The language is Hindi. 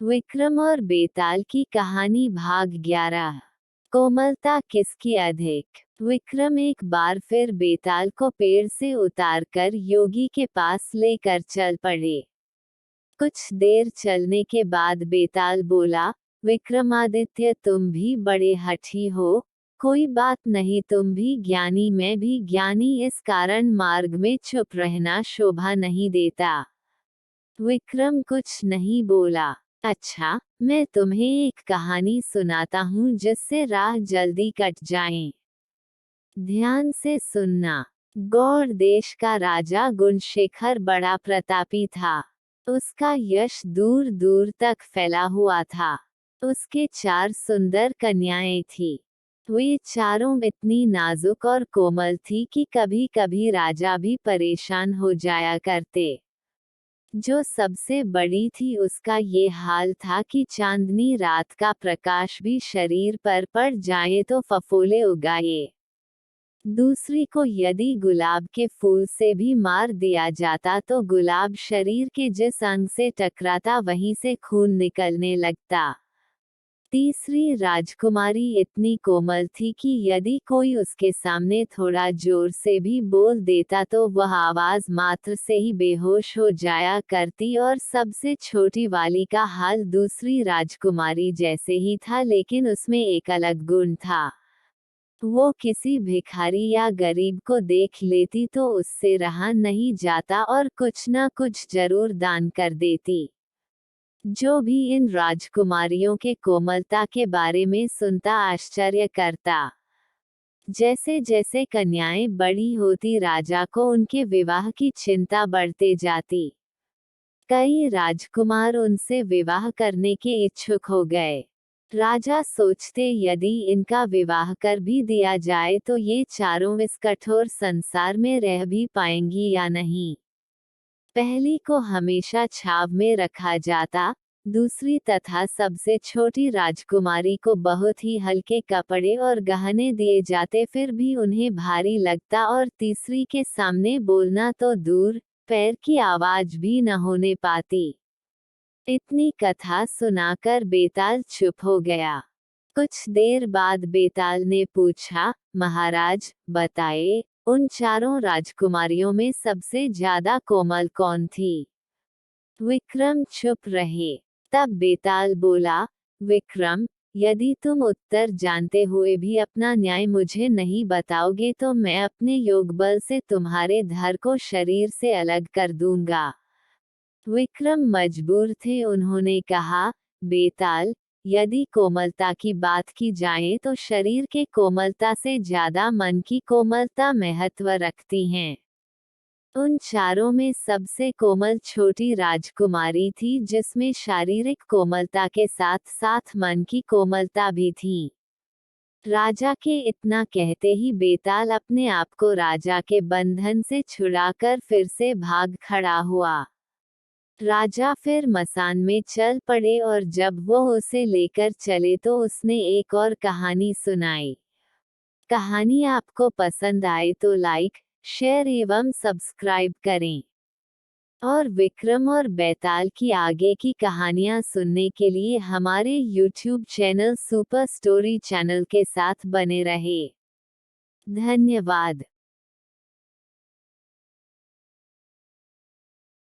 विक्रम और बेताल की कहानी भाग 11। कोमलता किसकी अधिक। विक्रम एक बार फिर बेताल को पेड़ से उतारकर योगी के पास लेकर चल पड़े। कुछ देर चलने के बाद बेताल बोला, विक्रमादित्य तुम भी बड़े हठी हो। कोई बात नहीं, तुम भी ज्ञानी मैं भी ज्ञानी, इस कारण मार्ग में चुप रहना शोभा नहीं देता। विक्रम कुछ नहीं बोला। अच्छा, मैं तुम्हें एक कहानी सुनाता हूँ जिससे राह जल्दी कट जाए। ध्यान से सुनना। गौड़ देश का राजा गुणशेखर बड़ा प्रतापी था। उसका यश दूर दूर तक फैला हुआ था। उसके 4 सुंदर कन्याएं थीं। वे चारों इतनी नाजुक और कोमल थी कि कभी कभी राजा भी परेशान हो जाया करते। जो सबसे बड़ी थी उसका ये हाल था कि चांदनी रात का प्रकाश भी शरीर पर पड़ जाए तो फफोले उगाए। दूसरी को यदि गुलाब के फूल से भी मार दिया जाता तो गुलाब शरीर के जिस अंग से टकराता वहीं से खून निकलने लगता। तीसरी राजकुमारी इतनी कोमल थी कि यदि कोई उसके सामने थोड़ा जोर से भी बोल देता तो वह आवाज मात्र से ही बेहोश हो जाया करती। और सबसे छोटी वाली का हाल दूसरी राजकुमारी जैसे ही था, लेकिन उसमें एक अलग गुण था। वो किसी भिखारी या गरीब को देख लेती तो उससे रहा नहीं जाता और कुछ न कुछ जरूर दान कर देती। जो भी इन राजकुमारियों के कोमलता के बारे में सुनता आश्चर्य करता। जैसे जैसे कन्याएं बड़ी होती राजा को उनके विवाह की चिंता बढ़ते जाती। कई राजकुमार उनसे विवाह करने के इच्छुक हो गए। राजा सोचते यदि इनका विवाह कर भी दिया जाए तो ये चारों इस कठोर संसार में रह भी पाएंगी या नहीं। पहली को हमेशा छाव में रखा जाता, दूसरी तथा सबसे छोटी राजकुमारी को बहुत ही हल्के कपड़े और गहने दिए जाते फिर भी उन्हें भारी लगता, और तीसरी के सामने बोलना तो दूर, पैर की आवाज भी न होने पाती। इतनी कथा सुनाकर बेताल चुप हो गया। कुछ देर बाद बेताल ने पूछा, महाराज बताए, उन चारों राजकुमारियों में सबसे ज्यादा कोमल कौन थी। विक्रम चुप रहे। तब बेताल बोला, विक्रम, यदि तुम उत्तर जानते हुए भी अपना न्याय मुझे नहीं बताओगे तो मैं अपने योग बल से तुम्हारे धड़ को शरीर से अलग कर दूंगा। विक्रम मजबूर थे। उन्होंने कहा, बेताल, यदि कोमलता की बात की जाए तो शरीर के कोमलता से ज्यादा मन की कोमलता महत्व रखती हैं। उन चारों में सबसे कोमल छोटी राजकुमारी थी जिसमें शारीरिक कोमलता के साथ साथ मन की कोमलता भी थी। राजा के इतना कहते ही बेताल अपने आप को राजा के बंधन से छुड़ाकर फिर से भाग खड़ा हुआ। राजा फिर मसान में चल पड़े और जब वो उसे लेकर चले तो उसने एक और कहानी सुनाई। कहानी आपको पसंद आए तो लाइक, शेयर एवं सब्सक्राइब करें। और विक्रम और बेताल की आगे की कहानियां सुनने के लिए हमारे YouTube channel super story channel के साथ बने रहे। धन्यवाद।